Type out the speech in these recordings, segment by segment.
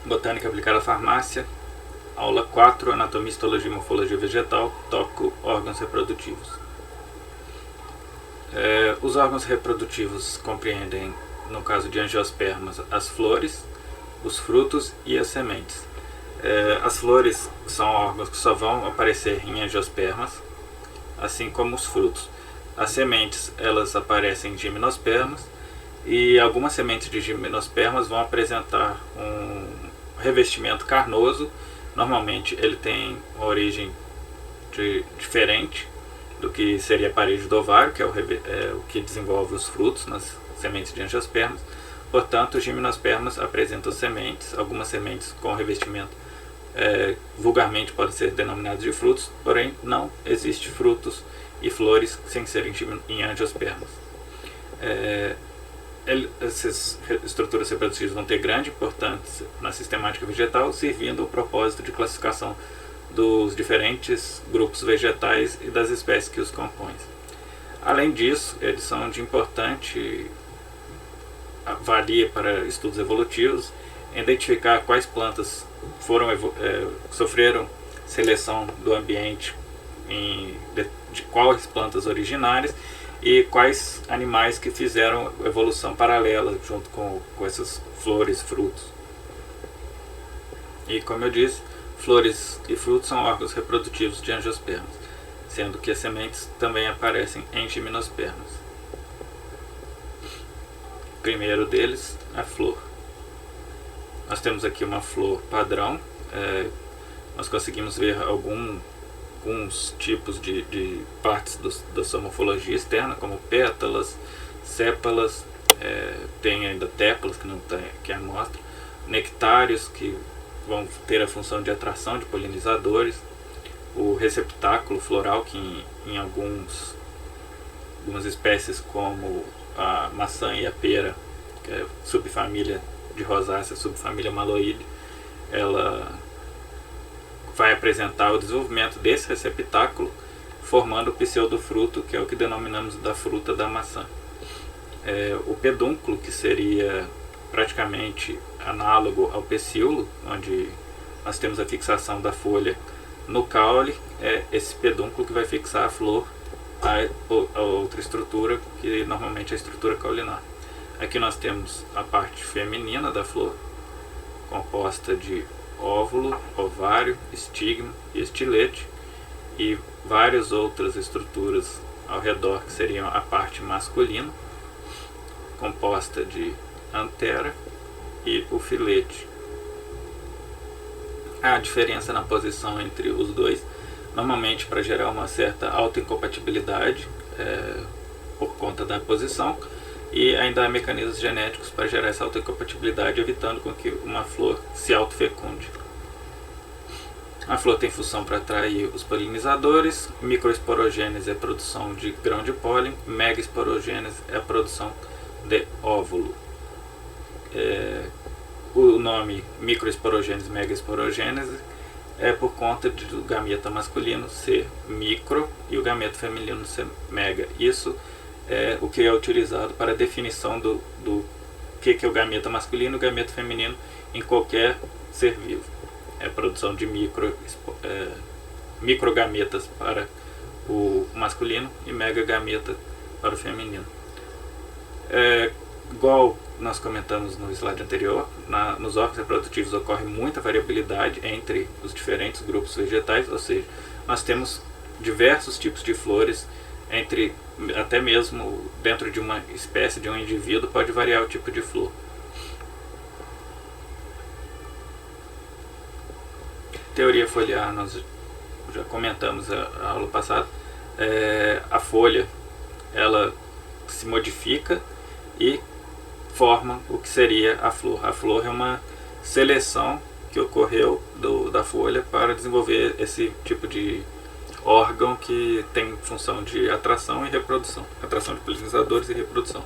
Botânica aplicada à farmácia. Aula 4, Anatomia, Histologia e Morfologia Vegetal, tópico órgãos reprodutivos. Os órgãos reprodutivos compreendem, no caso de angiospermas, as flores, os frutos e as sementes. As flores são órgãos que só vão aparecer em angiospermas, assim como os frutos. As sementes, elas aparecem em gimnospermas, e algumas sementes de gimnospermas vão apresentar um revestimento carnoso. Normalmente ele tem uma origem diferente do que seria a parede do ovário, que é o que desenvolve os frutos nas sementes de angiospermas. Portanto, os gimnospermas apresentam sementes, algumas sementes com revestimento vulgarmente podem ser denominados de frutos, porém não existe frutos e flores sem serem em angiospermas. Essas estruturas reprodutivas vão ter grande importância na sistemática vegetal, servindo ao propósito de classificação dos diferentes grupos vegetais e das espécies que os compõem. Além disso, eles são de importante valia para estudos evolutivos, identificar quais plantas sofreram seleção do ambiente de quais plantas originárias e quais animais que fizeram evolução paralela junto com essas flores e frutos. E como eu disse, flores e frutos são órgãos reprodutivos de angiospermas, sendo que as sementes também aparecem em gimnospermas. O primeiro deles é a flor. Nós temos aqui uma flor padrão. Nós conseguimos ver alguns tipos de partes da sua morfologia externa, como pétalas, sépalas, tem ainda tépalas que não tem aqui a amostra, nectários que vão ter a função de atração de polinizadores, o receptáculo floral que em algumas espécies como a maçã e a pera, que é subfamília de rosácea, subfamília maloide, ela vai apresentar o desenvolvimento desse receptáculo, formando o pseudofruto, que é o que denominamos da fruta da maçã. O pedúnculo, que seria praticamente análogo ao pecíolo, onde nós temos a fixação da folha no caule, é esse pedúnculo que vai fixar a flor a outra estrutura, que normalmente é a estrutura caulinar. Aqui nós temos a parte feminina da flor, composta de óvulo, ovário, estigma e estilete, e várias outras estruturas ao redor, que seriam a parte masculina, composta de antera e o filete. Há diferença na posição entre os dois, normalmente para gerar uma certa autoincompatibilidade por conta da posição, e ainda há mecanismos genéticos para gerar essa autoincompatibilidade, evitando com que uma flor se autofecunde. A flor tem função para atrair os polinizadores. Microesporogênese é a produção de grão de pólen, megaesporogênese é a produção de óvulo. O nome microesporogênese, megaesporogênese é por conta do gameta masculino ser micro e o gameta feminino ser mega. Isso é o que é utilizado para a definição do que é o gameta masculino e o gameta feminino em qualquer ser vivo. É a produção de microgametas para o masculino e megagametas para o feminino. Igual nós comentamos no slide anterior, nos órgãos reprodutivos ocorre muita variabilidade entre os diferentes grupos vegetais, ou seja, nós temos diversos tipos de flores, até mesmo dentro de uma espécie, de um indivíduo, pode variar o tipo de flor. Teoria foliar, nós já comentamos a aula passada. A folha, ela se modifica e forma o que seria a flor. A flor é uma seleção que ocorreu da folha para desenvolver esse tipo de órgão que tem função de atração e reprodução, atração de polinizadores e reprodução.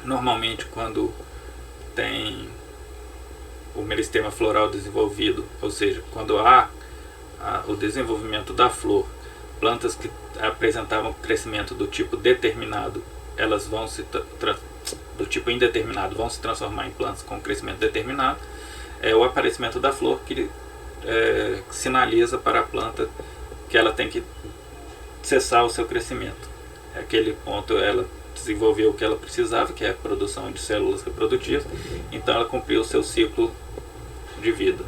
Normalmente, quando tem o meristema floral desenvolvido, ou seja, quando há o desenvolvimento da flor, plantas que apresentavam crescimento do tipo determinado, elas vão do tipo indeterminado vão se transformar em plantas com crescimento determinado, é o aparecimento da flor que sinaliza para a planta que ela tem que cessar o seu crescimento. Aquele ponto ela desenvolveu o que ela precisava, que é a produção de células reprodutivas, então ela cumpriu o seu ciclo de vida.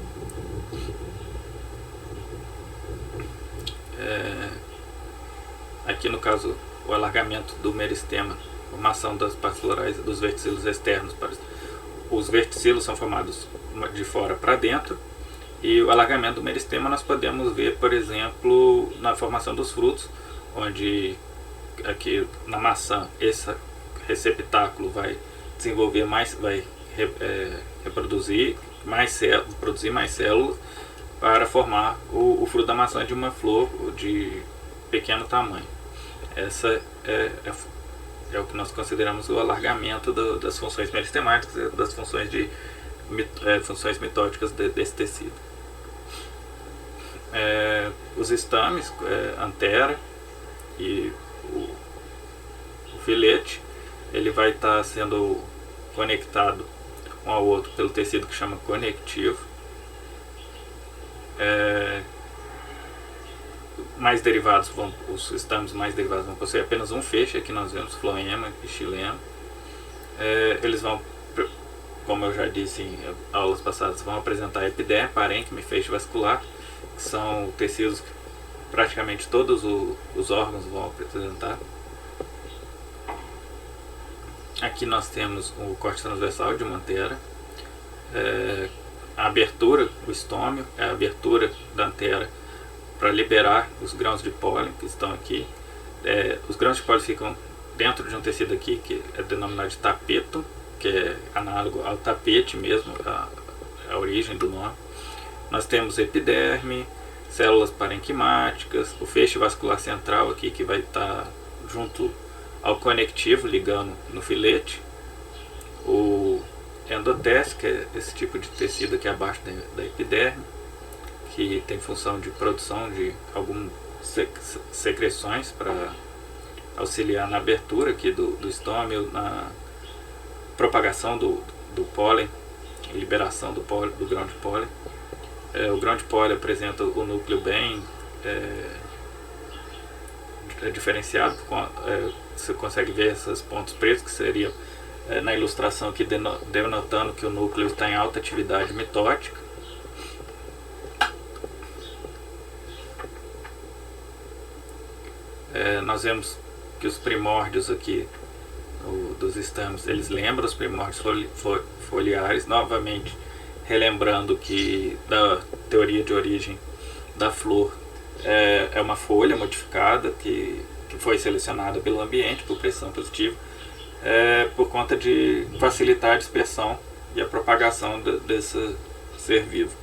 Aqui no caso o alargamento do meristema, formação das partes florais dos verticilos externos. Os verticilos são formados de fora para dentro, e o alargamento do meristema nós podemos ver, por exemplo, na formação dos frutos, onde aqui na maçã esse receptáculo vai desenvolver mais, vai produzir mais células para formar o fruto da maçã de uma flor de pequeno tamanho. Essa é o que nós consideramos o alargamento das funções meristemáticas, das funções funções mitóticas desse tecido. Os estames, antera e o filete, ele vai estar sendo conectado um ao outro pelo tecido que chama conectivo. Mais derivados os estames mais derivados vão possuir apenas um feixe. Aqui nós vemos floema e xilema. Eles vão, como eu já disse em aulas passadas, vão apresentar epiderme, parênquima e feixe vascular, que são tecidos que praticamente todos os órgãos vão apresentar. Aqui nós temos o corte transversal de uma antera, a abertura, o estômio, é a abertura da antera para liberar os grãos de pólen que estão aqui. Os grãos de pólen ficam dentro de um tecido aqui que é denominado de tapeto, que é análogo ao tapete mesmo, a origem do nome. Nós temos epiderme, células parenquimáticas, o feixe vascular central aqui que vai estar junto ao conectivo, ligando no filete, o endotélio, que é esse tipo de tecido aqui abaixo da epiderme, que tem função de produção de algumas secreções para auxiliar na abertura aqui do estômago, na propagação do pólen, liberação do grão de pólen. O grão de pólen apresenta o núcleo bem diferenciado. Você consegue ver esses pontos pretos, que seria na ilustração aqui denotando que o núcleo está em alta atividade mitótica. Nós vemos que os primórdios aqui dos estames, eles lembram os primórdios foliares, novamente relembrando que da teoria de origem da flor é uma folha modificada que foi selecionada pelo ambiente por pressão positiva, por conta de facilitar a dispersão e a propagação desse ser vivo.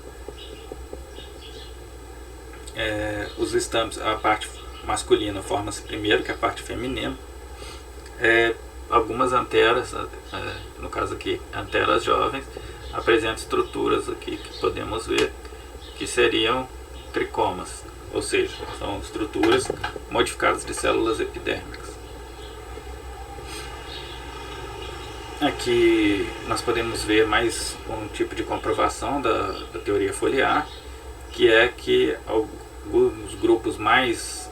Os estames, a parte masculina forma-se primeiro que a parte feminina. Algumas anteras, no caso aqui anteras jovens, apresentam estruturas aqui que podemos ver que seriam tricomas, ou seja, são estruturas modificadas de células epidérmicas. Aqui nós podemos ver mais um tipo de comprovação da teoria foliar, que é que alguns grupos mais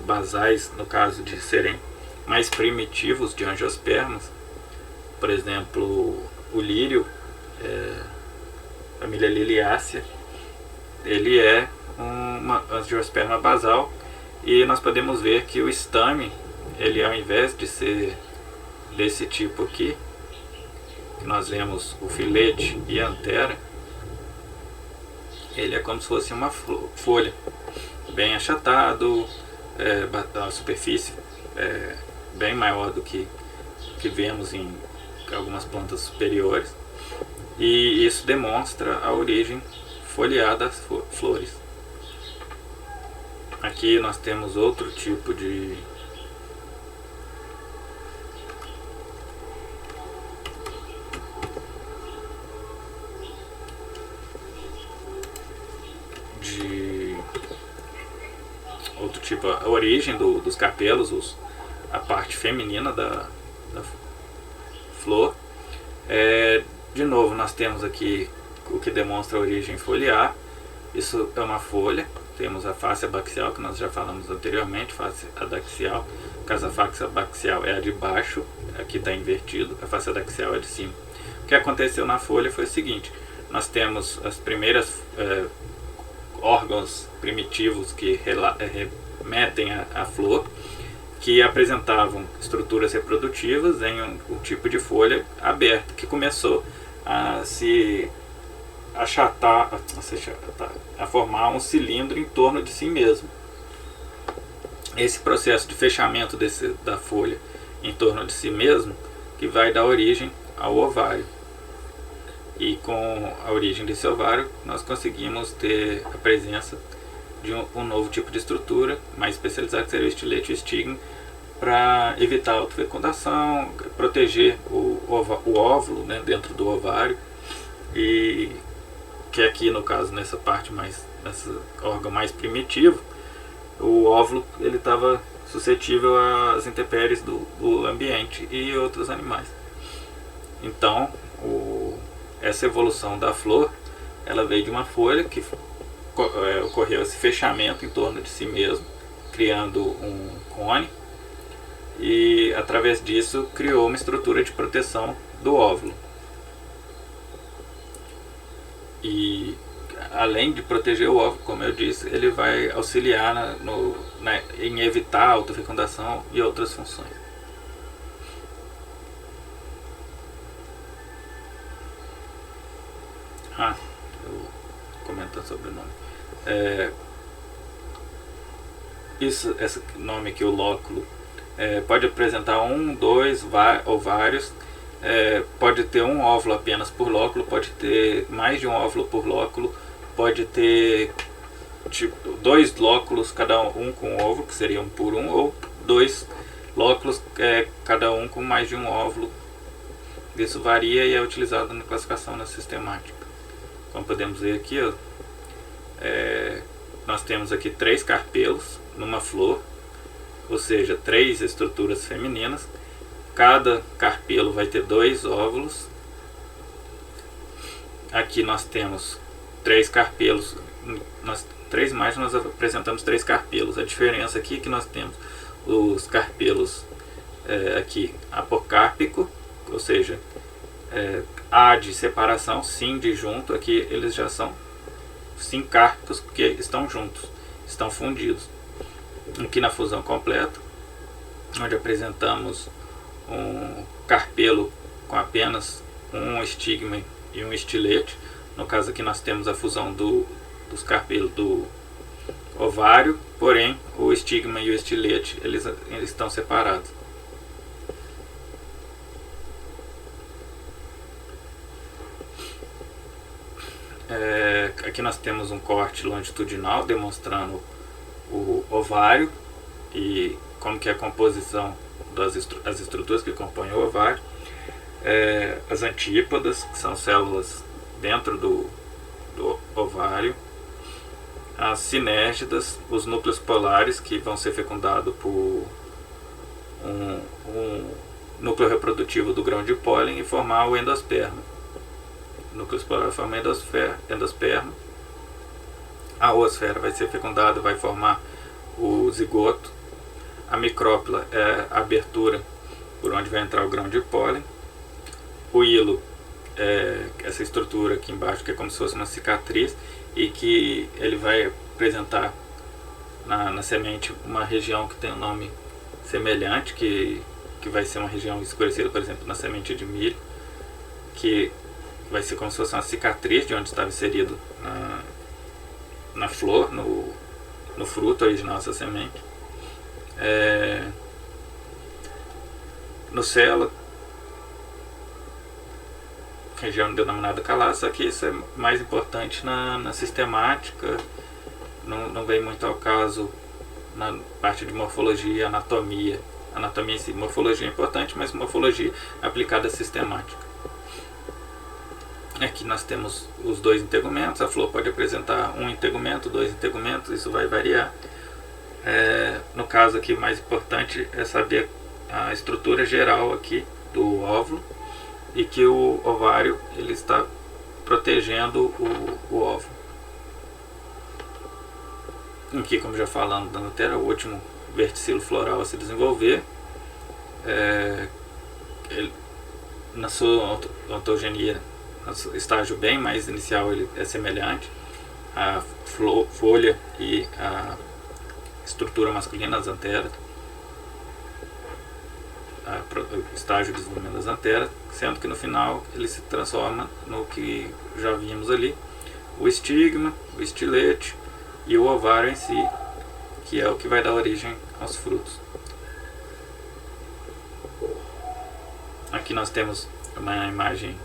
basais, no caso de serem mais primitivos de angiospermas, por exemplo, o lírio, família liliácea, ele é uma angiosperma basal, e nós podemos ver que o estame, ele ao invés de ser desse tipo aqui, que nós vemos o filete e a antera, ele é como se fosse uma folha, bem achatado, a superfície bem maior do que vemos em algumas plantas superiores, e isso demonstra a origem foliar das flores. Aqui nós temos outro tipo de a origem dos capelos, a parte feminina da flor. De novo, nós temos aqui o que demonstra a origem foliar. Isso é uma folha. Temos a face abaxial, que nós já falamos anteriormente, face adaxial. No caso, a face abaxial é a de baixo, aqui está invertido, a face adaxial é de cima. O que aconteceu na folha foi o seguinte: nós temos as primeiras órgãos primitivos que remetem à flor, que apresentavam estruturas reprodutivas em um tipo de folha aberta, que começou a se achatar, a formar um cilindro em torno de si mesmo. Esse processo de fechamento da folha em torno de si mesmo que vai dar origem ao ovário. E com a origem desse ovário nós conseguimos ter a presença de um novo tipo de estrutura mais especializada, que seria o estilete e o estigma, para evitar a autofecundação, proteger o óvulo, né, dentro do ovário, e que aqui no caso, nessa parte nesse órgão mais primitivo, o óvulo ele estava suscetível às intempéries do ambiente e outros animais. Então essa evolução da flor, ela veio de uma folha que ocorreu esse fechamento em torno de si mesmo, criando um cone, e através disso criou uma estrutura de proteção do óvulo. E além de proteger o óvulo, como eu disse, ele vai auxiliar em evitar a autofecundação e outras funções. Comentando sobre o nome. Esse nome aqui, o lóculo, pode apresentar um, dois ou vários. Pode ter um óvulo apenas por lóculo, pode ter mais de um óvulo por lóculo, pode ter dois lóculos, cada um com óvulo, que seria um por um, ou dois lóculos, cada um com mais de um óvulo. Isso varia e é utilizado na classificação na sistemática. Como podemos ver aqui, nós temos aqui 3 carpelos numa flor, ou seja, 3 estruturas femininas. Cada carpelo vai ter 2 óvulos. Aqui nós temos 3 carpelos, nós apresentamos 3 carpelos. A diferença aqui é que nós temos os carpelos aqui apocárpico, ou seja, A de separação, sim de junto. Aqui eles já são sincárpicos porque estão juntos, estão fundidos. Aqui na fusão completa, onde apresentamos um carpelo com apenas um estigma e um estilete. No caso aqui nós temos a fusão dos carpelos do ovário, porém o estigma e o estilete eles estão separados. Aqui nós temos um corte longitudinal demonstrando o ovário e como que é a composição das estruturas que compõem o ovário. As antípodas, que são células dentro do ovário. As sinérgidas, os núcleos polares, que vão ser fecundados por um núcleo reprodutivo do grão de pólen e formar o endosperma. O núcleo polar forma endosperma. A oosfera vai ser fecundada, vai formar o zigoto. A micrópila é a abertura por onde vai entrar o grão de pólen. O hilo é essa estrutura aqui embaixo, que é como se fosse uma cicatriz, e que ele vai apresentar na semente uma região que tem um nome semelhante, que vai ser uma região escurecida, por exemplo, na semente de milho, que vai ser como se fosse uma cicatriz de onde estava inserido na flor, no fruto original dessa semente. Nucela, região denominada calaço. Só que isso é mais importante na sistemática, não vem muito ao caso na parte de morfologia e anatomia. Anatomia em si, morfologia é importante, mas morfologia aplicada à sistemática. Aqui nós temos os 2 integumentos. A flor pode apresentar um integumento, 2 integumentos, isso vai variar. No caso aqui, o mais importante é saber a estrutura geral aqui do óvulo e que o ovário ele está protegendo o óvulo. Aqui, como já falamos da Nutera, o último verticilo floral a se desenvolver, na sua ontogenia, no estágio bem mais inicial, ele é semelhante à folha e à estrutura masculina das anteras, o estágio de desenvolvimento das anteras, sendo que no final ele se transforma no que já vimos ali, o estigma, o estilete e o ovário em si, que é o que vai dar origem aos frutos. Aqui nós temos uma imagem,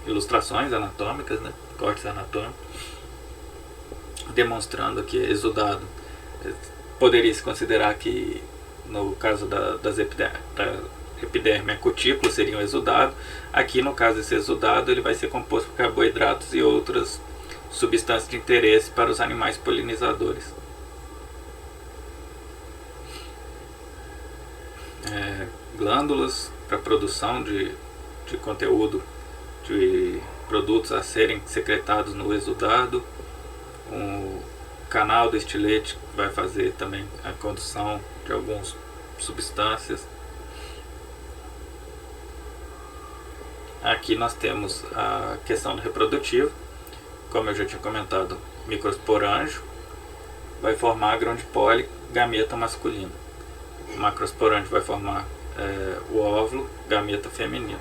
ilustrações anatômicas, né, cortes anatômicos, demonstrando que exudado poderia se considerar que no caso da epiderme, a cutícula seria um exudado. Aqui, no caso desse exudado, ele vai ser composto por carboidratos e outras substâncias de interesse para os animais polinizadores. Glândulas para produção de conteúdo, de produtos a serem secretados no exudado. Um canal do estilete vai fazer também a condução de algumas substâncias. Aqui nós temos a questão do reprodutivo. Como eu já tinha comentado, microsporângio vai formar grão de pólen, gameta masculino. O macrosporângio vai formar o óvulo, gameta feminino.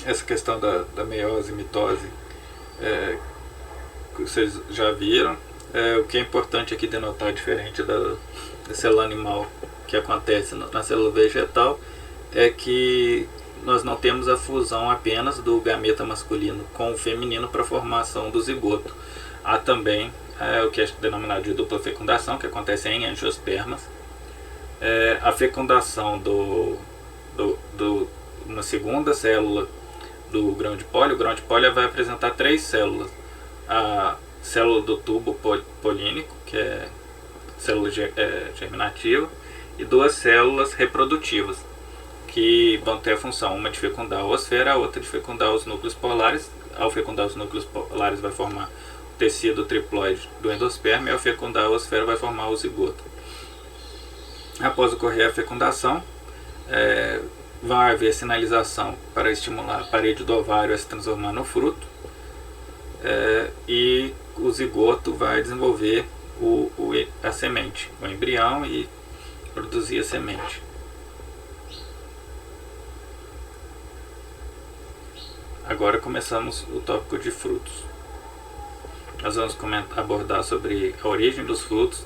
Essa questão da meiose e mitose, que vocês já viram. O que é importante aqui denotar, diferente da célula animal que acontece na célula vegetal, é que nós não temos a fusão apenas do gameta masculino com o feminino para a formação do zigoto. Há também o que é denominado de dupla fecundação, que acontece em angiospermas. A fecundação uma segunda célula do grão de pólen. O grão de pólen vai apresentar 3 células. A célula do tubo polínico, que é célula germinativa, e 2 células reprodutivas, que vão ter a função, uma de fecundar a oosfera, a outra de fecundar os núcleos polares. Ao fecundar os núcleos polares vai formar o tecido triploide do endosperma, e ao fecundar a oosfera vai formar o zigoto. Após ocorrer a fecundação, vai haver sinalização para estimular a parede do ovário a se transformar no fruto, e o zigoto vai desenvolver a semente, o embrião, e produzir a semente. Agora começamos o tópico de frutos. Nós vamos abordar sobre a origem dos frutos,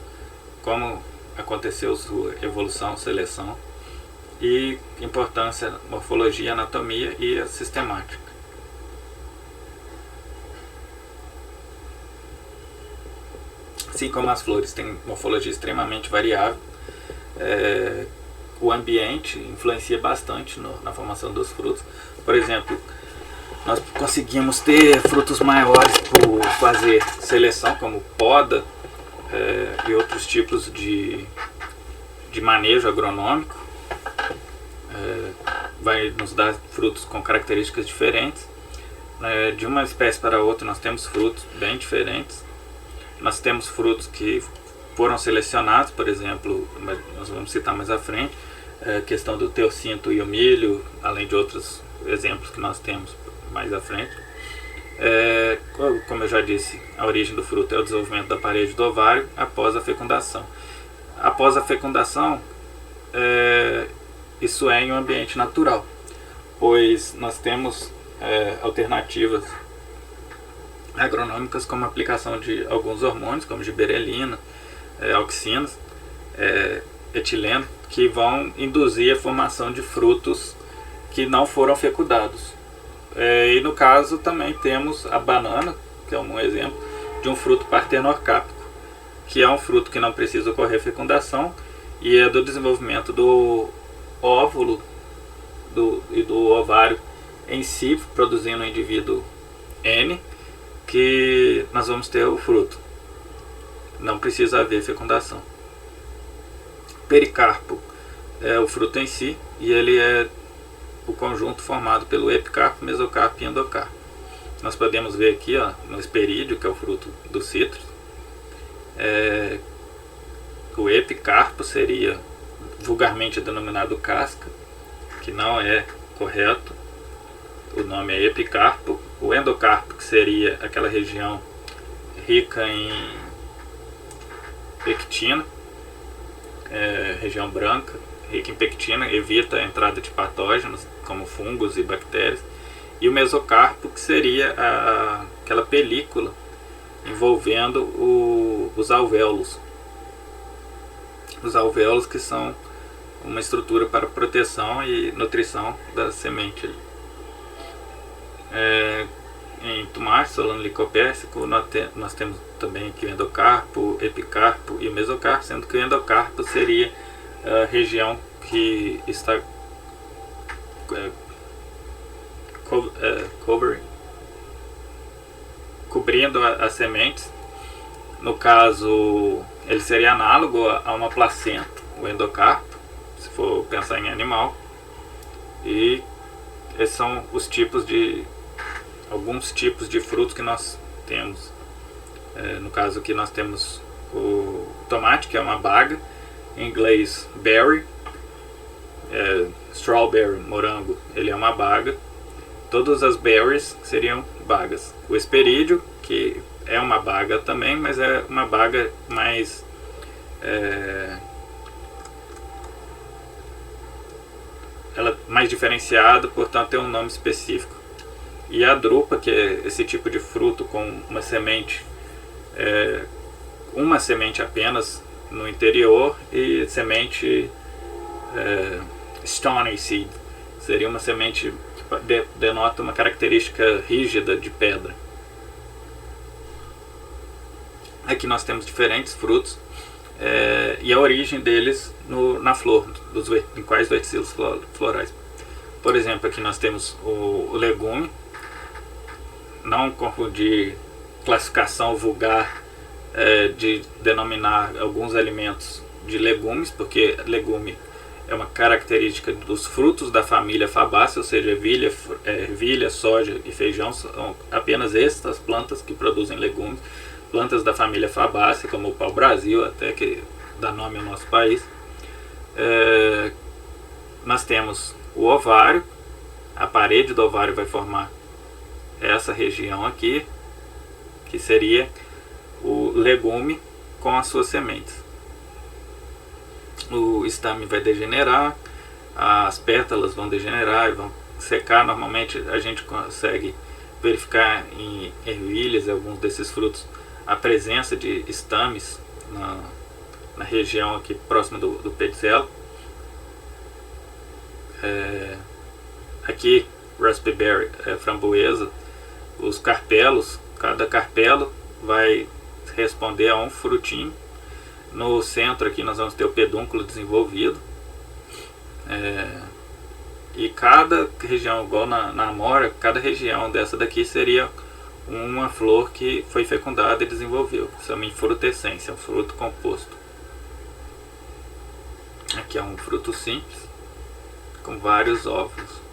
como aconteceu sua evolução, seleção, e importância, morfologia, anatomia e a sistemática. Assim como as flores têm morfologia extremamente variável, o ambiente influencia bastante na formação dos frutos. Por exemplo, nós conseguimos ter frutos maiores por fazer seleção, como poda e outros tipos de manejo agronômico. Vai nos dar frutos com características diferentes. De uma espécie para outra nós temos frutos bem diferentes. Nós temos frutos que foram selecionados, por exemplo, nós vamos citar mais à frente, a questão do teocinto e o milho, além de outros exemplos que nós temos mais à frente. Como eu já disse, a origem do fruto é o desenvolvimento da parede do ovário após a fecundação. Após a fecundação, isso é em um ambiente natural, pois nós temos alternativas agronômicas, como a aplicação de alguns hormônios, como giberelina, auxinas, etileno, que vão induzir a formação de frutos que não foram fecundados. E no caso também temos a banana, que é um exemplo de um fruto partenorcápico, que é um fruto que não precisa ocorrer fecundação e é do desenvolvimento do óvulo e do ovário em si, produzindo um indivíduo N, que nós vamos ter o fruto. Não precisa haver fecundação. Pericarpo é o fruto em si, e ele é o conjunto formado pelo epicarpo, mesocarpo e endocarpo. Nós podemos ver aqui, ó, no hesperídeo, que é o fruto do cítrus, o epicarpo seria vulgarmente denominado casca, que não é correto, o nome é epicarpo. O endocarpo, que seria aquela região rica em pectina, região branca, rica em pectina, evita a entrada de patógenos como fungos e bactérias. E o mesocarpo, que seria aquela película envolvendo os alvéolos. Os alvéolos, que são uma estrutura para proteção e nutrição da semente. Em tomate, Solano licopérsico, nós temos também aqui o endocarpo, epicarpo e o mesocarpo, sendo que o endocarpo seria a região que está cobrindo as sementes. No caso, ele seria análogo a uma placenta, o endocarpo, se for pensar em animal. E esses são os alguns tipos de frutos que nós temos. No caso aqui nós temos o tomate, que é uma baga, em inglês berry, strawberry, morango, ele é uma baga. Todas as berries seriam bagas. O hesperídeo, que é uma baga também, mas é uma baga mais ela é mais diferenciada, portanto tem um nome específico. E a drupa, que é esse tipo de fruto com uma semente apenas no interior, e semente stony seed, seria uma semente que denota uma característica rígida de pedra. Aqui nós temos diferentes frutos e a origem deles na flor, em quais verticilos florais. Por exemplo, aqui nós temos o legume. Não confundir classificação vulgar de denominar alguns alimentos de legumes, porque legume é uma característica dos frutos da família Fabaceae, ou seja, ervilha, soja e feijão são apenas estas plantas que produzem legumes. Plantas da família Fabaceae, como o pau-brasil, até que dá nome ao nosso país. Nós temos o ovário. A parede do ovário vai formar essa região aqui, que seria o legume com as suas sementes. O estame vai degenerar, as pétalas vão degenerar e vão secar. Normalmente a gente consegue verificar em ervilhas e alguns desses frutos a presença de estames na região aqui próxima do pedicelo. Aqui raspberry, framboesa, os carpelos, cada carpelo vai responder a um frutinho. No centro aqui nós vamos ter o pedúnculo desenvolvido, e cada região, igual na amora, cada região dessa daqui seria uma flor que foi fecundada e desenvolveu. Isso é uma infrutescência, um fruto composto. Aqui é um fruto simples com vários óvulos.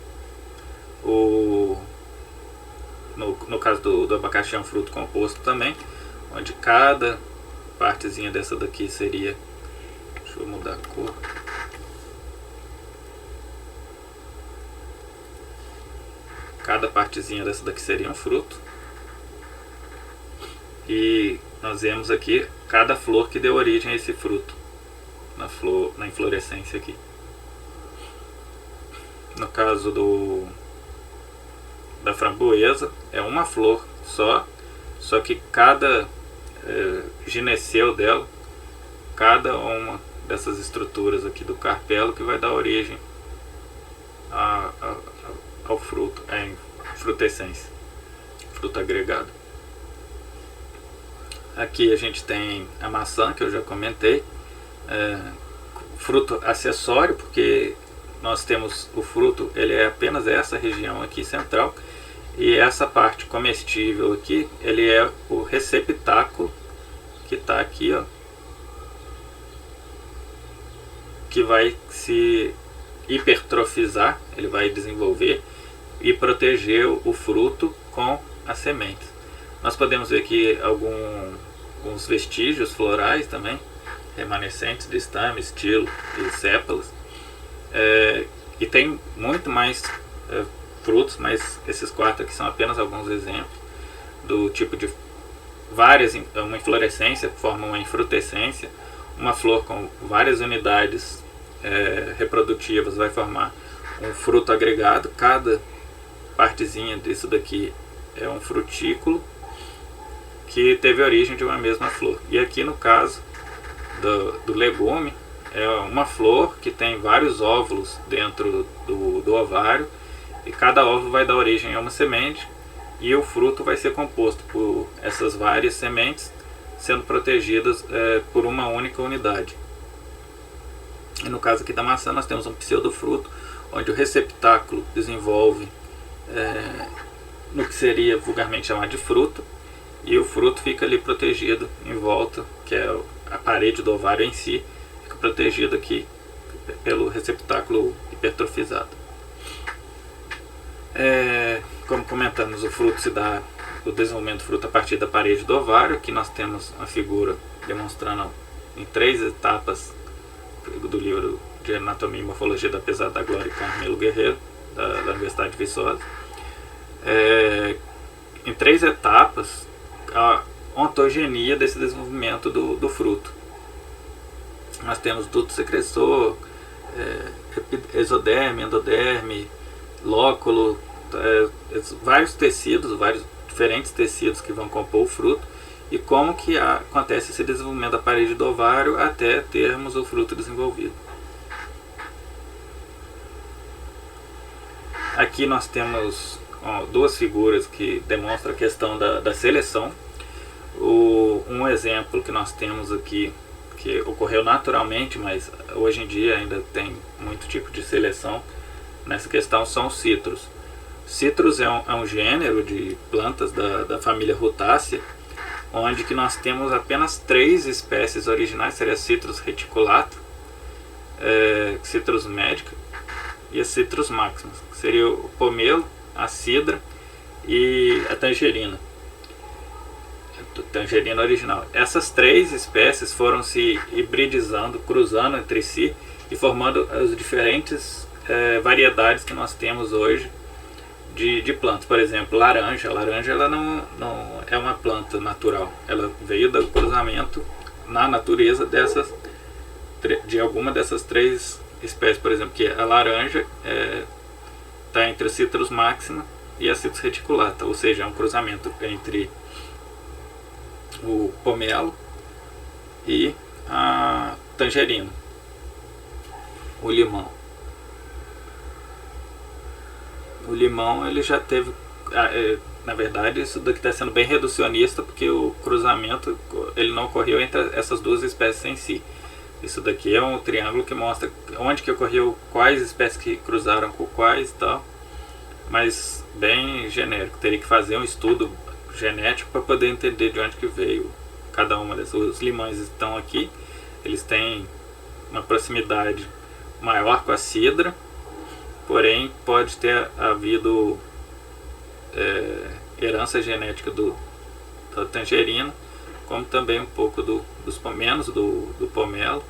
No caso do abacaxi é um fruto composto também, onde cada partezinha dessa daqui seria, deixa eu mudar a cor, cada partezinha dessa daqui seria um fruto. E nós vemos aqui cada flor que deu origem a esse fruto na inflorescência aqui. No caso da framboesa é uma flor só que cada gineceu dela, cada uma dessas estruturas aqui do carpelo, que vai dar origem ao fruto, frutescência, fruto agregado. Aqui a gente tem a maçã, que eu já comentei, fruto acessório, porque nós temos o fruto, ele é apenas essa região aqui central, e essa parte comestível aqui, ele é o receptáculo que está aqui, ó, que vai se hipertrofizar, ele vai desenvolver e proteger o fruto com as sementes. Nós podemos ver aqui alguns vestígios florais também, remanescentes de estame, estilo e sépalas. E tem muito mais frutos, mas esses 4 aqui são apenas alguns exemplos do tipo de uma inflorescência forma uma infrutescência, uma flor com várias unidades reprodutivas vai formar um fruto agregado. Cada partezinha disso daqui é um frutículo que teve origem de uma mesma flor. E aqui no caso do legume, é uma flor que tem vários óvulos dentro do ovário, e cada óvulo vai dar origem a uma semente, e o fruto vai ser composto por essas várias sementes sendo protegidas por uma única unidade. E no caso aqui da maçã, nós temos um pseudofruto, onde o receptáculo desenvolve no que seria vulgarmente chamado de fruto, e o fruto fica ali protegido em volta, que é a parede do ovário em si, fica protegido aqui pelo receptáculo hipertrofizado. Como comentamos, o desenvolvimento do fruto a partir da parede do ovário. Aqui nós temos uma figura demonstrando em 3 etapas do livro de Anatomia e Morfologia da Pesada da Glória Carmelo Guerreiro, da Universidade de Viçosa. Em 3 etapas, a ontogenia desse desenvolvimento do fruto. Nós temos duto secressor, exoderme, endoderme, lóculo, vários tecidos, vários diferentes tecidos que vão compor o fruto, e como que acontece esse desenvolvimento da parede do ovário até termos o fruto desenvolvido. Aqui nós temos 2 figuras que demonstram a questão da seleção. Um exemplo que nós temos aqui, que ocorreu naturalmente, mas hoje em dia ainda tem muito tipo de seleção nessa questão, são os citros. Citrus é um gênero de plantas da família Rutácea, onde que nós temos apenas 3 espécies originais, seria Citrus reticulatum, Citrus medica e a Citrus maximus, que seria o pomelo, a cidra e a tangerina original. Essas 3 espécies foram se hibridizando, cruzando entre si e formando as diferentes variedades que nós temos hoje de plantas. Por exemplo, laranja. A laranja ela não é uma planta natural, ela veio do cruzamento na natureza de alguma dessas 3 espécies. Por exemplo, que a laranja está entre a Citrus maxima e a Citrus reticulata, ou seja, é um cruzamento entre o pomelo e a tangerina, o limão. O limão ele já teve, na verdade isso daqui está sendo bem reducionista, porque o cruzamento ele não ocorreu entre essas 2 espécies em si. Isso daqui é um triângulo que mostra onde que ocorreu, quais espécies que cruzaram com quais e tal, mas bem genérico. Teria que fazer um estudo genético para poder entender de onde que veio cada uma dessas. Os limões estão aqui, eles têm uma proximidade maior com a cidra, porém pode ter havido herança genética da tangerina, como também um pouco menos do pomelo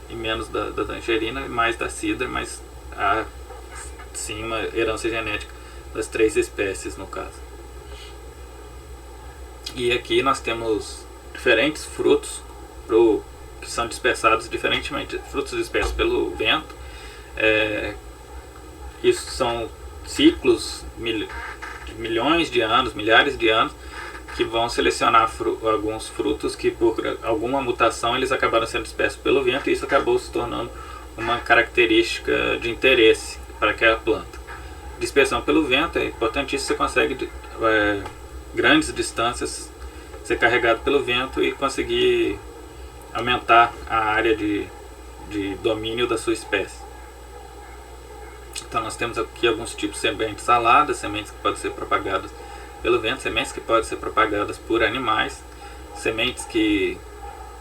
e menos da tangerina e mais da cidra, mas há sim uma herança genética das 3 espécies no caso. E aqui nós temos diferentes frutos que são dispersados diferentemente, frutos dispersos pelo vento. Isso são ciclos de milhões de anos, milhares de anos, que vão selecionar alguns frutos que por alguma mutação eles acabaram sendo dispersos pelo vento, e isso acabou se tornando uma característica de interesse para aquela planta. Dispersão pelo vento é importantíssimo, você consegue grandes distâncias ser carregado pelo vento e conseguir aumentar a área de domínio da sua espécie. Então nós temos aqui alguns tipos de sementes saladas, sementes que podem ser propagadas pelo vento, sementes que podem ser propagadas por animais, sementes que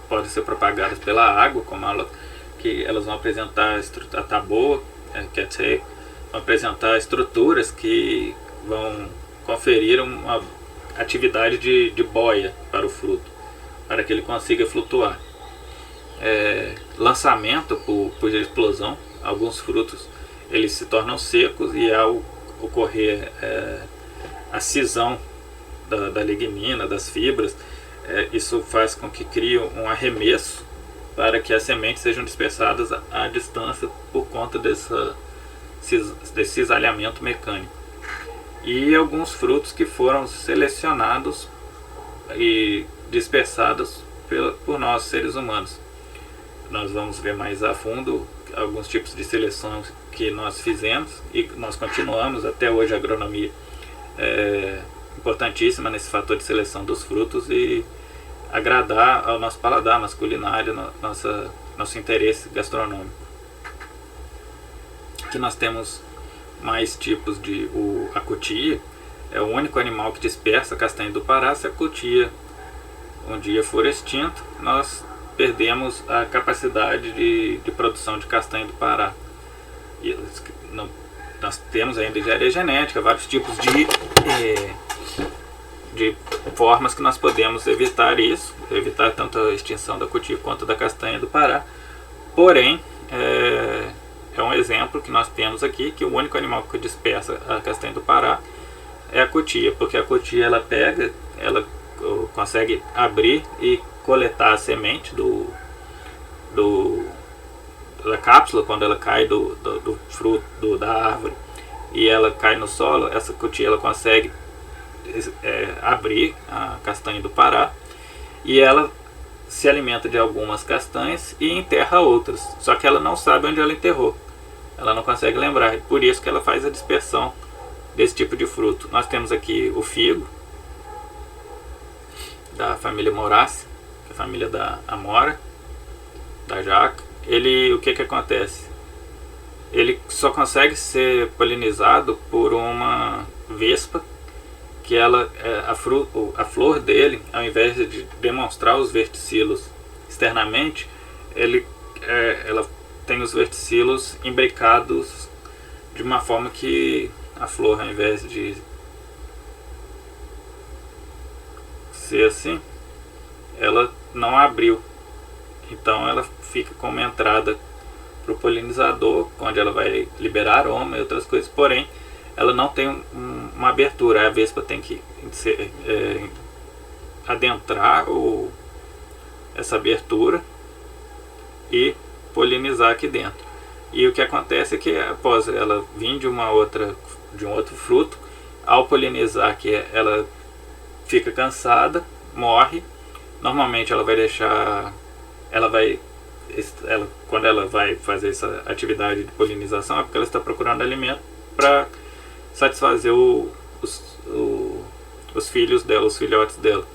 podem ser propagadas pela água, como que elas vão apresentar a taboa, quer dizer, vão apresentar estruturas que vão conferir uma atividade de boia para o fruto, para que ele consiga flutuar. Lançamento por explosão. Alguns frutos eles se tornam secos e ao ocorrer a cisão da lignina, das fibras, isso faz com que crie um arremesso para que as sementes sejam dispersadas à distância por conta desse cisalhamento mecânico. E alguns frutos que foram selecionados e dispersados por nós, seres humanos. Nós vamos ver mais a fundo alguns tipos de seleção que nós fizemos e nós continuamos até hoje. A agronomia é importantíssima nesse fator de seleção dos frutos e agradar ao nosso paladar, nossa culinária, nosso interesse gastronômico. Aqui nós temos mais tipos de a cutia. É o único animal que dispersa a castanha do Pará. Se a cutia um dia for extinto, nós perdemos a capacidade de produção de castanha do Pará. E nós temos ainda engenharia genética, vários tipos de formas que nós podemos evitar isso, evitar tanto a extinção da cutia quanto da castanha do Pará. Porém, é um exemplo que nós temos aqui, que o único animal que dispersa a castanha do Pará é a cutia, porque a cutia ela consegue abrir e coletar a semente da cápsula quando ela cai do fruto da árvore e ela cai no solo. Essa cutia ela consegue abrir a castanha do Pará e ela se alimenta de algumas castanhas e enterra outras, só que ela não sabe onde ela enterrou, ela não consegue lembrar, por isso que ela faz a dispersão desse tipo de fruto. Nós temos aqui o figo da família Moraceae, que é a família da amora, da jaca. O que acontece? Ele só consegue ser polinizado por uma vespa, que a flor dele, ao invés de demonstrar os verticilos externamente, ela tem os verticilos imbricados de uma forma que a flor, ao invés de ser assim, ela não abriu. Então ela fica como uma entrada para o polinizador, onde ela vai liberar aroma e outras coisas, porém ela não tem uma abertura. A vespa tem que adentrar essa abertura e polinizar aqui dentro. E o que acontece é que após ela vir de um outro fruto, ao polinizar, que ela fica cansada, morre. Normalmente ela vai deixar, quando ela vai fazer essa atividade de polinização, é porque ela está procurando alimento para satisfazer os filhos dela, os filhotes dela,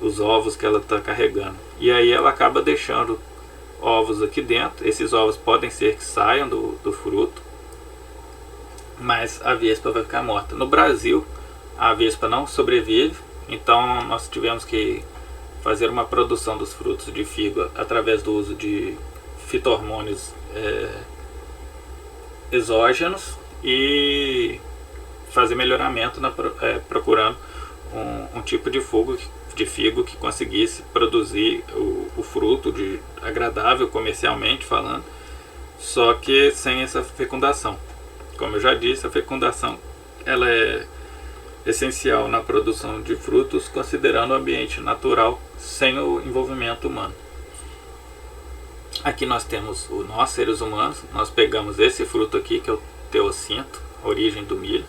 os ovos que ela está carregando. E aí ela acaba deixando ovos aqui dentro. Esses ovos podem ser que saiam do fruto, mas a vespa vai ficar morta. No Brasil, a vespa não sobrevive, então nós tivemos que fazer uma produção dos frutos de figo através do uso de fito-hormônios exógenos e fazer melhoramento procurando um tipo de figo que conseguisse produzir o fruto agradável comercialmente falando, só que sem essa fecundação. Como eu já disse, a fecundação ela é essencial na produção de frutos, considerando o ambiente natural sem o envolvimento humano. Aqui nós temos nós, seres humanos. Nós pegamos esse fruto aqui, que é o teoscinto, a origem do milho.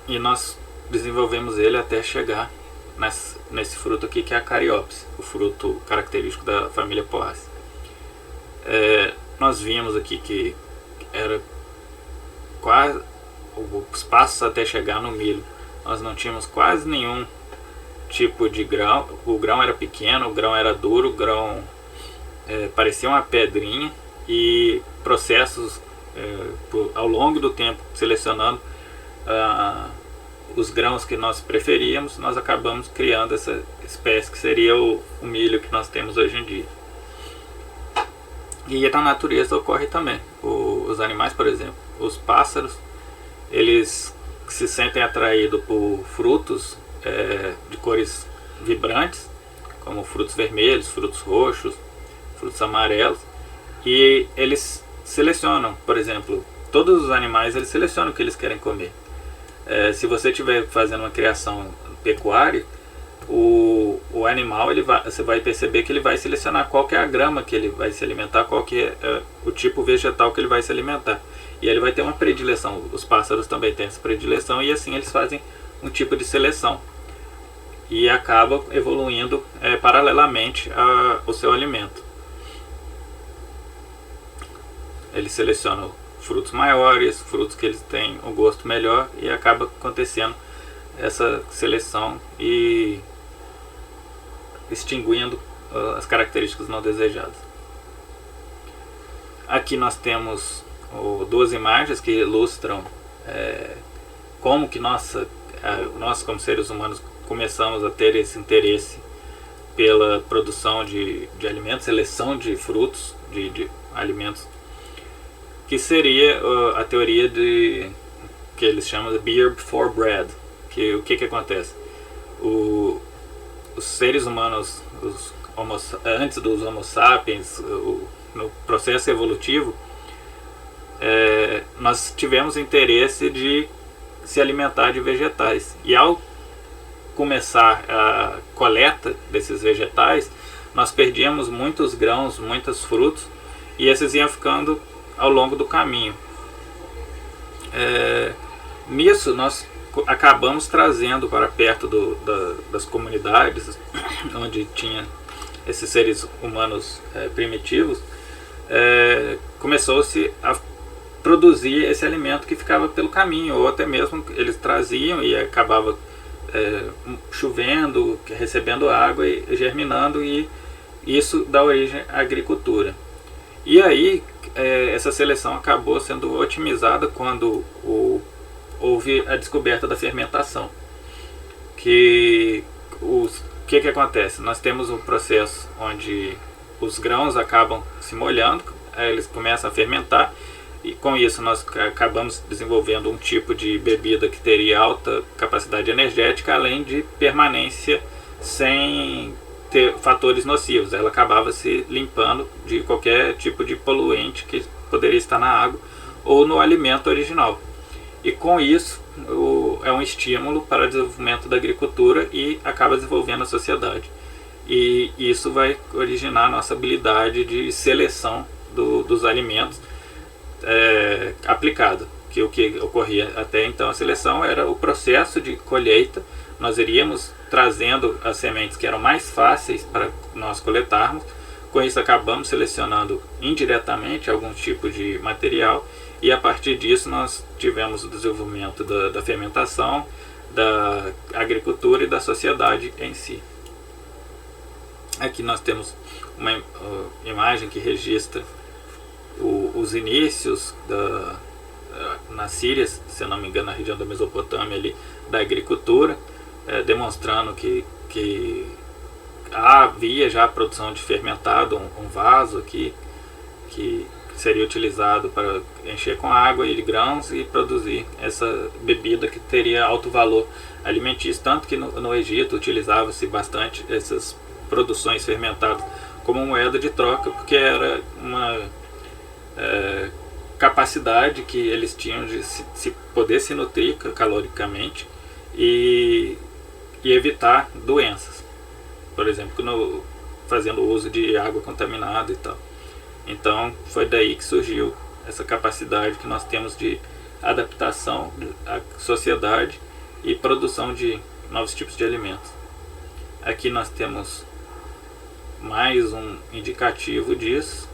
E nós desenvolvemos ele até chegar nesse fruto aqui, que é a Cariopsis, o fruto característico da família Poaceae. Nós vimos aqui que era quase os passos até chegar no milho. Nós não tínhamos quase nenhum tipo de grão. O grão era pequeno, o grão era duro, o grão parecia uma pedrinha, e processos ao longo do tempo selecionando os grãos que nós preferíamos, nós acabamos criando essa espécie que seria o milho que nós temos hoje em dia. E na natureza ocorre também. Os animais, por exemplo, os pássaros, eles se sentem atraídos por frutos de cores vibrantes, como frutos vermelhos, frutos roxos, frutos amarelos, e eles selecionam, por exemplo, todos os animais eles selecionam o que eles querem comer. Se você estiver fazendo uma criação pecuária, o animal você vai perceber que ele vai selecionar qual que é a grama que ele vai se alimentar, qual que é o tipo vegetal que ele vai se alimentar. E ele vai ter uma predileção. Os pássaros também têm essa predileção e assim eles fazem um tipo de seleção. E acaba evoluindo paralelamente ao seu alimento. Eles selecionam frutos maiores, frutos que eles têm um gosto melhor, e acaba acontecendo essa seleção e extinguindo as características não desejadas. Aqui nós temos duas imagens que ilustram como que nós como seres humanos começamos a ter esse interesse pela produção de alimentos, seleção de frutos, de alimentos, que seria a teoria que eles chamam de beer before bread. O que acontece? Os seres humanos, antes dos Homo sapiens, no processo evolutivo, nós tivemos interesse de se alimentar de vegetais. E ao começar a coleta desses vegetais, nós perdíamos muitos grãos, muitos frutos, e esses iam ficando ao longo do caminho. Nisso nós acabamos trazendo para perto das comunidades onde tinha esses seres humanos primitivos, começou-se a produzir esse alimento que ficava pelo caminho, ou até mesmo eles traziam e acabava chovendo, recebendo água e germinando, e isso dá origem à agricultura. E aí essa seleção acabou sendo otimizada quando houve a descoberta da fermentação. Que acontece? Nós temos um processo onde os grãos acabam se molhando, eles começam a fermentar, e com isso nós acabamos desenvolvendo um tipo de bebida que teria alta capacidade energética, além de permanência sem ter fatores nocivos. Ela acabava se limpando de qualquer tipo de poluente que poderia estar na água ou no alimento original. E com isso é um estímulo para o desenvolvimento da agricultura e acaba desenvolvendo a sociedade. E isso vai originar a nossa habilidade de seleção dos alimentos aplicada. Que o que ocorria até então, a seleção era o processo de colheita. Nós iríamos trazendo as sementes que eram mais fáceis para nós coletarmos. Com isso acabamos selecionando indiretamente algum tipo de material, e a partir disso nós tivemos o desenvolvimento da fermentação, da agricultura e da sociedade em si. Aqui nós temos uma imagem que registra os inícios na Síria, se eu não me engano, na região da Mesopotâmia ali, da agricultura, demonstrando que havia já a produção de fermentado, um vaso aqui que seria utilizado para encher com água e grãos e produzir essa bebida que teria alto valor alimentício, tanto que no Egito utilizava-se bastante essas produções fermentadas como moeda de troca, porque era uma capacidade que eles tinham de poder se nutrir caloricamente e evitar doenças, por exemplo, fazendo uso de água contaminada e tal. Então foi daí que surgiu essa capacidade que nós temos de adaptação à sociedade e produção de novos tipos de alimentos. Aqui nós temos mais um indicativo disso,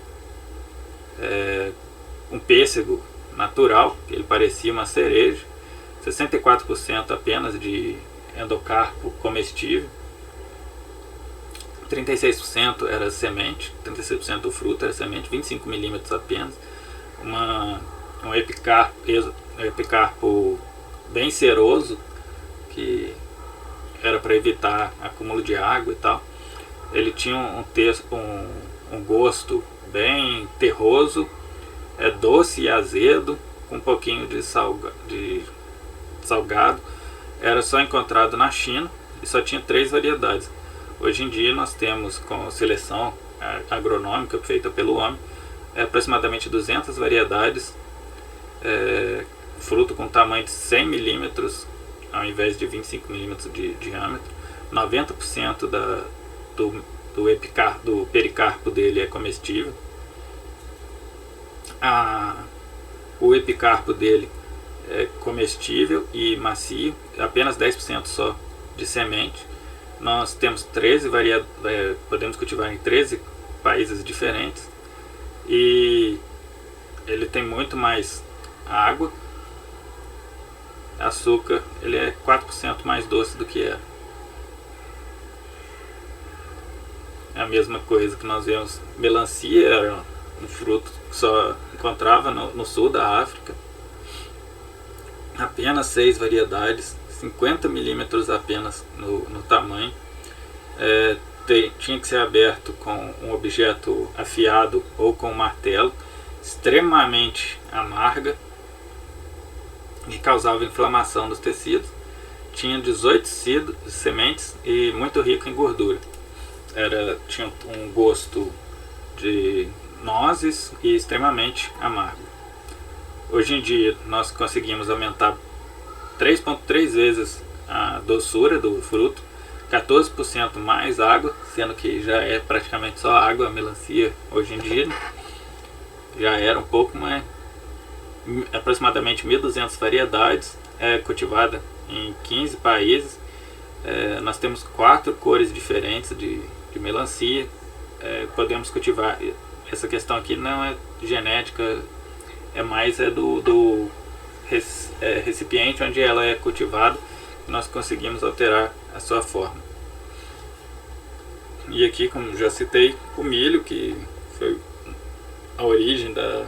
um pêssego natural, que ele parecia uma cereja, 64% apenas de endocarpo comestível, 36% era semente, 36% do fruto era semente, 25 milímetros apenas, um epicarpo bem ceroso, que era para evitar acúmulo de água e tal. Ele tinha um gosto bem terroso, doce e azedo, com um pouquinho de salgado. Era só encontrado na China e só tinha 3 variedades. Hoje em dia nós temos, com seleção agronômica feita pelo homem, aproximadamente 200 variedades, fruto com tamanho de 100 milímetros ao invés de 25 milímetros de diâmetro. 90% do pericarpo dele é comestível. O epicarpo dele é comestível e macio, apenas 10% só de semente. Nós temos 13 variedades, podemos cultivar em 13 países diferentes, e ele tem muito mais água, açúcar, ele é 4% mais doce do que era. É a mesma coisa que nós vemos. Melancia era um fruto que só encontrava no sul da África. Apenas 6 variedades, 50 milímetros apenas no tamanho. Tinha que ser aberto com um objeto afiado ou com um martelo, extremamente amarga e causava inflamação nos tecidos. Tinha 18 sementes e muito rico em gordura. Tinha um gosto de nozes e extremamente amargo. Hoje em dia nós conseguimos aumentar 3,3 vezes a doçura do fruto, 14% mais água, sendo que já é praticamente só água a melancia hoje em dia. Já era um pouco, mas aproximadamente 1.200 variedades, cultivada em 15 países. Nós temos 4 cores diferentes de melancia. Podemos cultivar. Essa questão aqui não é genética, é mais do recipiente onde ela é cultivada, nós conseguimos alterar a sua forma. E aqui, como já citei, o milho, que foi a origem da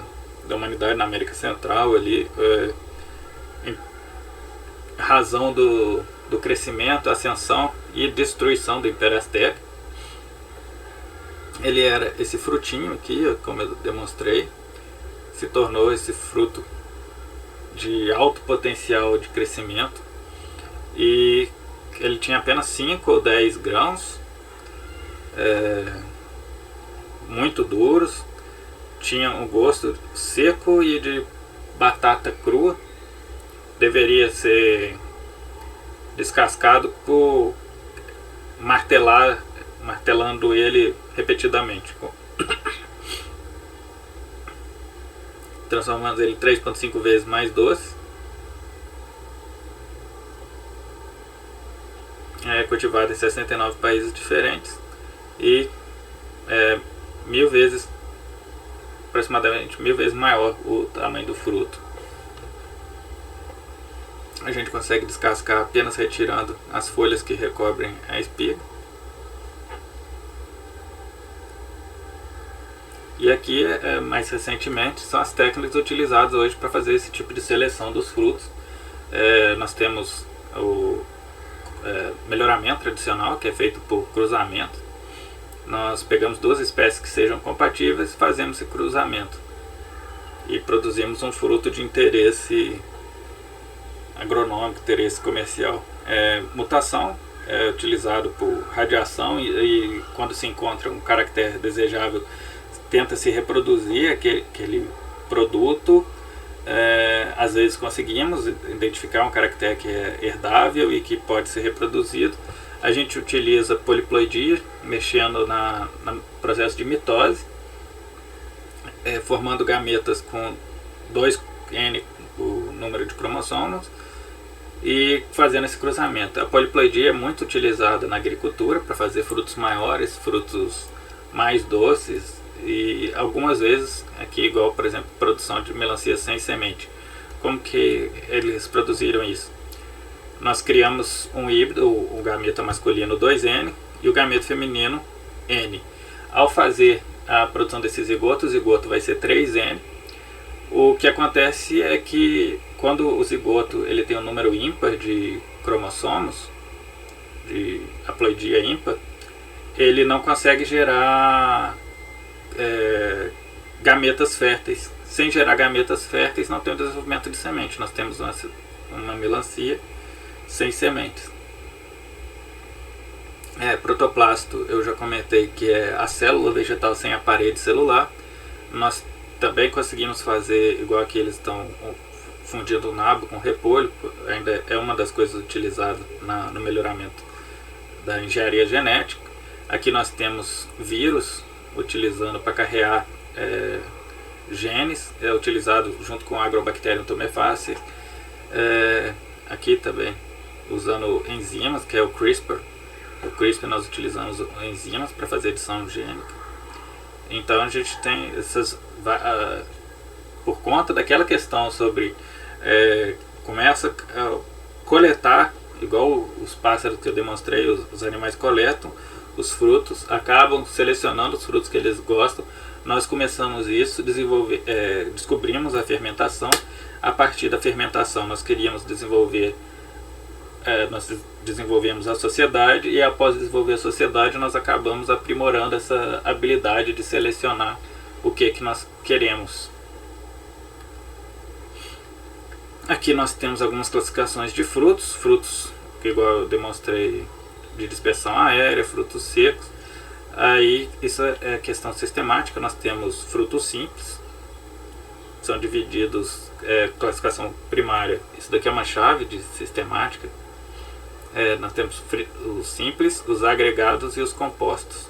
humanidade na América Central, ali, em razão do crescimento, ascensão e destruição do Império Azteca. Ele era esse frutinho aqui, como eu demonstrei, se tornou esse fruto de alto potencial de crescimento, e ele tinha apenas 5 ou 10 grãos, muito duros, tinha um gosto seco e de batata crua. Deveria ser descascado por martelando ele repetidamente, transformando ele 3,5 vezes mais doce. É cultivado em 69 países diferentes e aproximadamente 1000 vezes maior o tamanho do fruto. A gente consegue descascar apenas retirando as folhas que recobrem a espiga. E aqui, mais recentemente, são as técnicas utilizadas hoje para fazer esse tipo de seleção dos frutos. Nós temos o melhoramento tradicional, que é feito por cruzamento. Nós pegamos 2 espécies que sejam compatíveis, fazemos esse cruzamento e produzimos um fruto de interesse agronômico, interesse comercial. Mutação é utilizado por radiação e quando se encontra um caractere desejável, tenta se reproduzir aquele produto. Às vezes conseguimos identificar um caractere que é herdável e que pode ser reproduzido. A gente utiliza poliploidia, mexendo no processo de mitose, formando gametas com 2n o número de cromossomos e fazendo esse cruzamento. A poliploidia é muito utilizada na agricultura para fazer frutos maiores, frutos mais doces, e algumas vezes aqui, igual por exemplo produção de melancia sem semente. Como que eles produziram isso? Nós criamos um híbrido, o gameta masculino 2N e o gameta feminino N. Ao fazer a produção desse zigoto, o zigoto vai ser 3N. O que acontece é que quando o zigoto ele tem um número ímpar de cromossomos, de haploidia ímpar, ele não consegue gerar gametas férteis. Sem gerar gametas férteis, não tem o desenvolvimento de semente. Nós temos uma melancia sem sementes. Protoplasto, eu já comentei que é a célula vegetal sem a parede celular. Nós também conseguimos fazer igual que eles estão fundindo o nabo com repolho. Ainda é uma das coisas utilizadas no melhoramento da engenharia genética. Aqui nós temos vírus utilizando para carrear genes, é utilizado junto com Agrobacterium tumefaciens. Aqui também usando enzimas, que é o CRISPR. O CRISPR nós utilizamos enzimas para fazer edição gênica. Então a gente tem essas, por conta daquela questão sobre começa a coletar, igual os pássaros que eu demonstrei, os animais coletam os frutos, acabam selecionando os frutos que eles gostam. Nós começamos isso, descobrimos a fermentação. A partir da fermentação nós queríamos nós desenvolvemos a sociedade, e após desenvolver a sociedade nós acabamos aprimorando essa habilidade de selecionar o que nós queremos. Aqui nós temos algumas classificações de frutos que igual eu demonstrei, de dispersão aérea, frutos secos. Aí isso é questão sistemática. Nós temos frutos simples, são divididos, classificação primária, isso daqui é uma chave de sistemática. Nós temos os simples, os agregados e os compostos.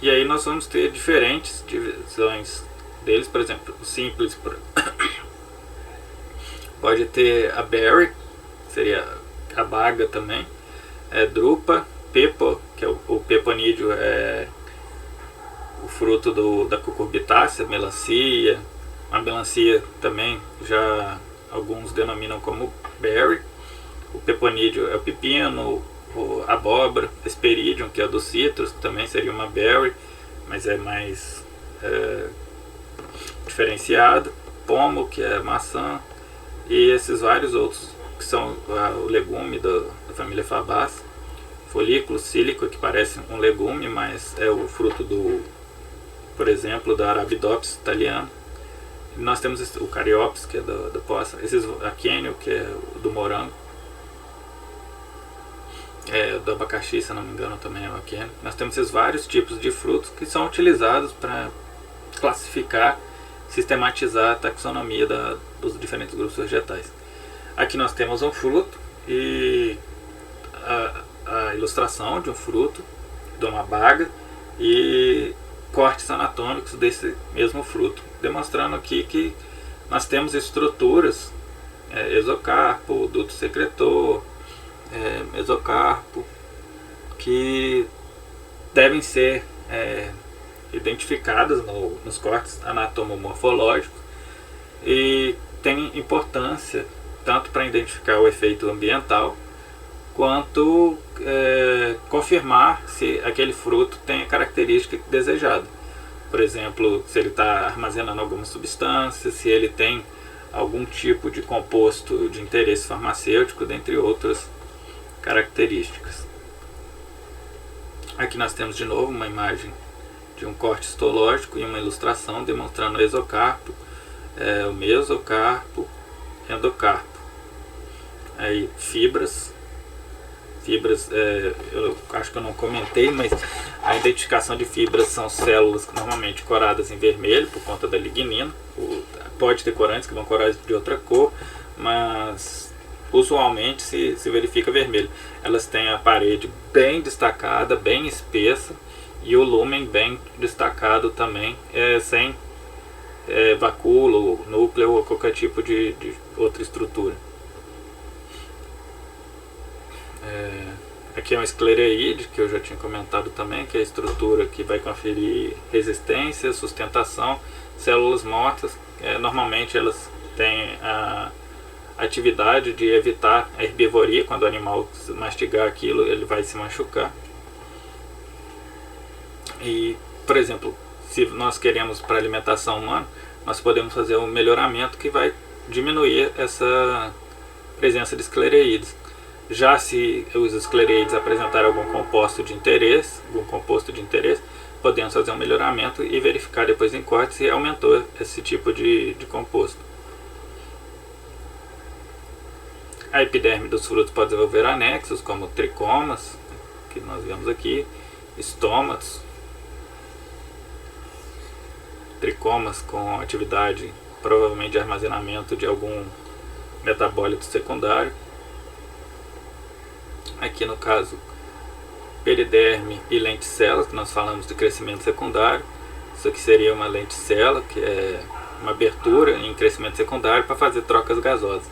E aí nós vamos ter diferentes divisões deles. Por exemplo, o simples pode ter a berry, seria a baga também, drupa, pepo, que é o peponídeo, é o fruto da cucurbitácea, melancia. A melancia também já alguns denominam como berry. O peponídeo é o pepino, a abóbora, hesperidium, que é do citrus, também seria uma berry, mas é mais diferenciado. Pomo, que é maçã, e esses vários outros que são o legume da família Fabácea. Folículo, sílico, que parece um legume, mas é o fruto por exemplo, da Arabidopsis italiana. Nós temos o Caryopsis, que é da poça, aquênio, que é do morango, do abacaxi, se não me engano, também é o aquênio. Nós temos esses vários tipos de frutos que são utilizados para classificar, sistematizar a taxonomia dos diferentes grupos vegetais. Aqui nós temos um fruto e a ilustração de um fruto, de uma baga, e cortes anatômicos desse mesmo fruto, demonstrando aqui que nós temos estruturas, exocarpo, duto secretor, mesocarpo, que devem ser identificadas nos cortes anatomomorfológicos, e tem importância tanto para identificar o efeito ambiental, quanto confirmar se aquele fruto tem a característica desejada. Por exemplo, se ele está armazenando alguma substância, se ele tem algum tipo de composto de interesse farmacêutico, dentre outras características. Aqui nós temos de novo uma imagem de um corte histológico e uma ilustração demonstrando o exocarpo, o mesocarpo, endocarpo. Aí fibras, eu acho que eu não comentei, mas a identificação de fibras são células normalmente coradas em vermelho por conta da lignina. Pode ter corantes que vão corar de outra cor, mas usualmente se verifica vermelho. Elas têm a parede bem destacada, bem espessa, e o lúmen bem destacado também, sem vacúolo, núcleo ou qualquer tipo de outra estrutura. Aqui é um esclereide, que eu já tinha comentado também, que é a estrutura que vai conferir resistência, sustentação. Células mortas, normalmente elas têm a atividade de evitar a herbivoria. Quando o animal mastigar aquilo, ele vai se machucar. E, por exemplo, se nós queremos para alimentação humana, nós podemos fazer um melhoramento que vai diminuir essa presença de esclereídes. Já se os esclereides apresentarem algum composto de interesse, podemos fazer um melhoramento e verificar depois em corte se aumentou esse tipo de composto. A epiderme dos frutos pode desenvolver anexos, como tricomas, que nós vemos aqui, estômatos, tricomas com atividade provavelmente de armazenamento de algum metabólito secundário. Aqui no caso, periderme e lenticela, que nós falamos de crescimento secundário. Isso aqui seria uma lenticela, que é uma abertura em crescimento secundário para fazer trocas gasosas.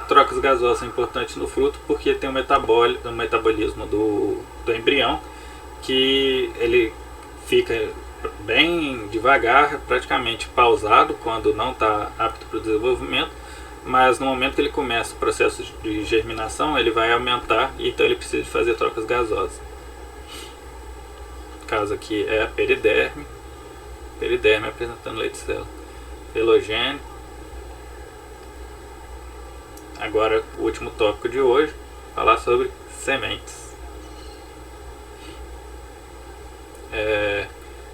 Trocas gasosas são importantes no fruto porque tem um metabolismo do embrião, que ele fica bem devagar, praticamente pausado quando não está apto para o desenvolvimento, mas no momento que ele começa o processo de germinação, ele vai aumentar, e então ele precisa de fazer trocas gasosas. No caso aqui é a periderme apresentando lenticela. Filogênio. Agora o último tópico de hoje, falar sobre sementes.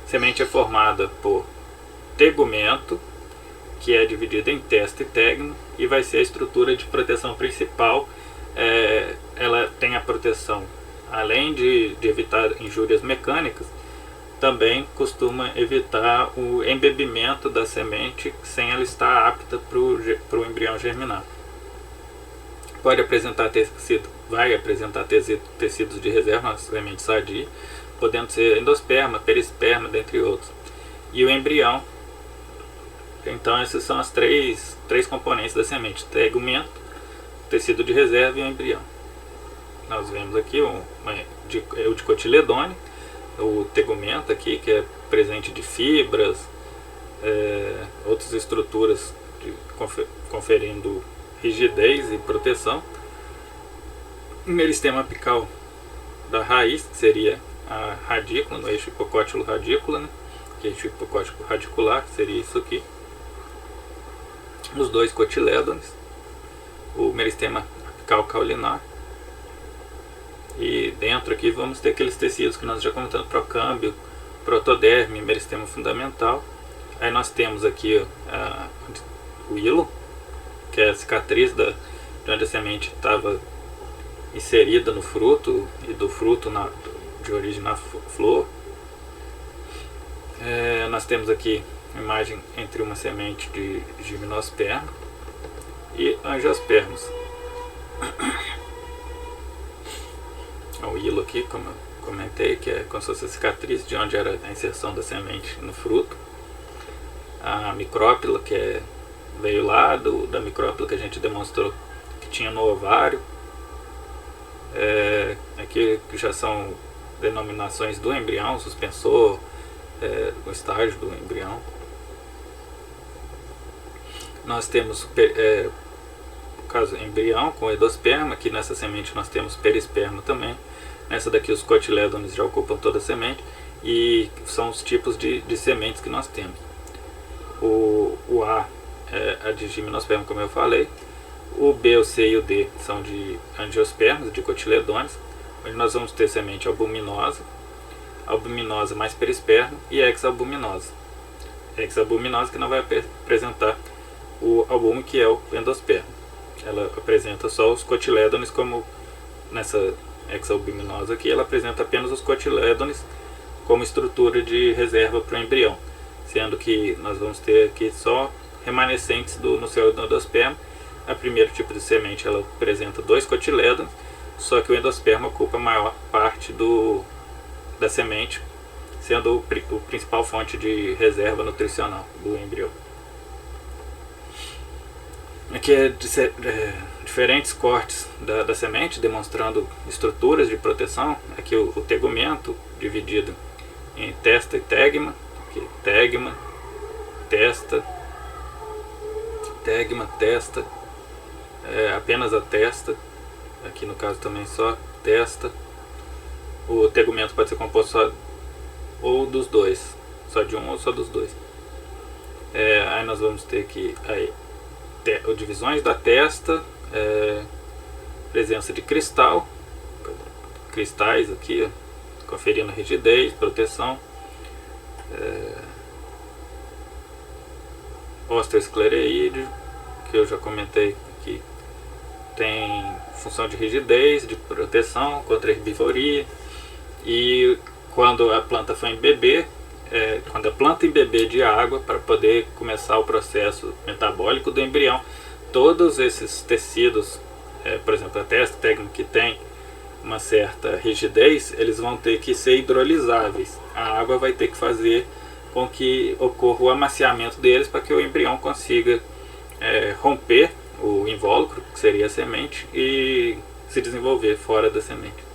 Semente é formada por tegumento, que é dividido em testa e tegma, e vai ser a estrutura de proteção principal. Ela tem a proteção, além de evitar injúrias mecânicas, também costuma evitar o embebimento da semente sem ela estar apta para o embrião germinar. Vai apresentar tecidos de reserva na semente sadia, podendo ser endosperma, perisperma, dentre outros. E o embrião. Então essas são as três componentes da semente: tegumento, tecido de reserva e o embrião. Nós vemos aqui o dicotiledônio, o tegumento aqui, que é presente de fibras, outras estruturas conferindo rigidez e proteção. O meristema apical da raiz, que seria a radícula, no eixo hipocótilo-radícula, né? Que é eixo hipocótico radicular, que seria isso aqui. Os dois cotilédones, o meristema apical caulinar, e dentro aqui vamos ter aqueles tecidos que nós já comentamos: procâmbio, protoderme, meristema fundamental. Aí nós temos aqui o hilo, que é a cicatriz de onde a semente estava inserida no fruto, e do fruto de origem na flor. Nós temos aqui uma imagem entre uma semente de gimnosperma e angiospermos. O hilo aqui, como eu comentei, que é como se fosse a cicatriz de onde era a inserção da semente no fruto. A micrópila, que veio lá da micrópila que a gente demonstrou que tinha no ovário. Aqui que já são denominações do embrião, suspensor, o estágio do embrião. Nós temos no caso embrião com endosperma. Aqui nessa semente nós temos perisperma também. Nessa daqui os cotilédones já ocupam toda a semente, e são os tipos de sementes que nós temos. O A é a de gimnosperma, como eu falei. O B, o C e o D são de angiospermas, de cotiledôneos, onde nós vamos ter semente albuminosa mais perisperma, e hexalbuminosa. Hexalbuminosa que não vai apresentar o albume, que é o endosperma. Ela apresenta só os cotilédones, como nessa hexalbuminosa aqui, ela apresenta apenas os cotilédones como estrutura de reserva para o embrião, sendo que nós vamos ter aqui só remanescentes no céu do endosperma. A primeiro tipo de semente ela apresenta 2 cotilédones, só que o endosperma ocupa a maior parte da semente, sendo o principal fonte de reserva nutricional do embrião. Aqui diferentes cortes da semente, demonstrando estruturas de proteção. Aqui o tegumento, dividido em testa e tegma. Aqui, tegma, testa, testa, apenas a testa. Aqui no caso também só testa. O tegumento pode ser composto só ou dos dois, só de um ou só dos dois. Aí nós vamos ter aqui divisões da testa, presença de cristais aqui, conferindo rigidez, proteção, osteoesclereídeo, que eu já comentei aqui, tem função de rigidez, de proteção contra herbivoria, e quando a planta for embeber, quando a planta embeber de água para poder começar o processo metabólico do embrião, todos esses tecidos, por exemplo, a testa técnica que tem uma certa rigidez, eles vão ter que ser hidrolisáveis. A água vai ter que fazer com que ocorra o amaciamento deles para que o embrião consiga romper o invólucro, que seria a semente, e se desenvolver fora da semente.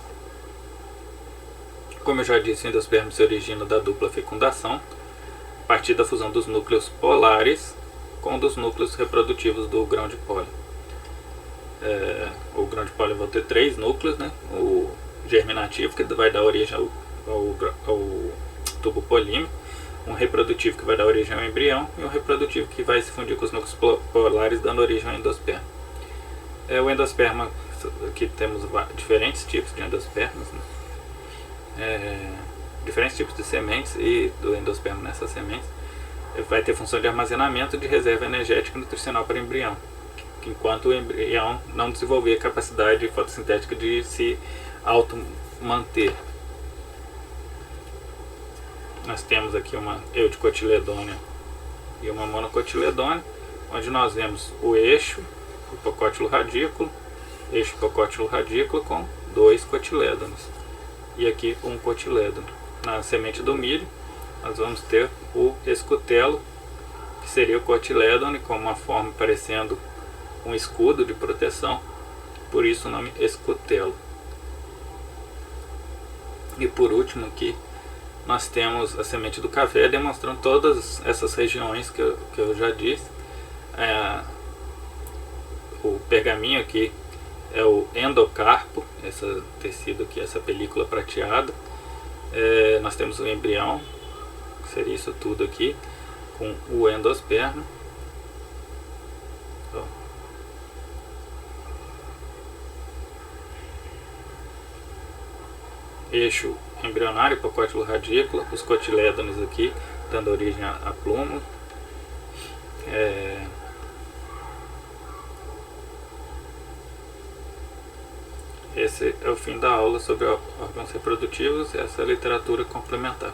Como eu já disse, o endosperma se origina da dupla fecundação, a partir da fusão dos núcleos polares com dos núcleos reprodutivos do grão de pólen. O grão de pólen vai ter 3 núcleos, né? O germinativo, que vai dar origem ao tubo polímico, um reprodutivo que vai dar origem ao embrião e um reprodutivo que vai se fundir com os núcleos polares, dando origem ao endosperma. O endosperma, aqui temos diferentes tipos de endospermas, né? Diferentes tipos de sementes, e do endosperma nessas sementes vai ter função de armazenamento de reserva energética e nutricional para o embrião, enquanto o embrião não desenvolver a capacidade fotossintética de se auto-manter. Nós temos aqui uma eudicotiledônia e uma monocotiledônia, onde nós vemos o eixo hipocótilo radículo, eixo hipocótilo radículo com 2 cotilédonos, e aqui um cotilédono. Na semente do milho nós vamos ter o escutelo, que seria o cotilédone, com uma forma parecendo um escudo de proteção, por isso o nome escutelo. E por último aqui nós temos a semente do café, demonstrando todas essas regiões que eu já disse. O pergaminho aqui é o endocarpo, esse tecido aqui, essa película prateada. Nós temos o embrião, que seria isso tudo aqui, com o endosperma. Eixo embrionário, hipocótilo radículo, os cotilédones aqui, dando origem a pluma. Esse é o fim da aula sobre órgãos reprodutivos, essa é a literatura complementar.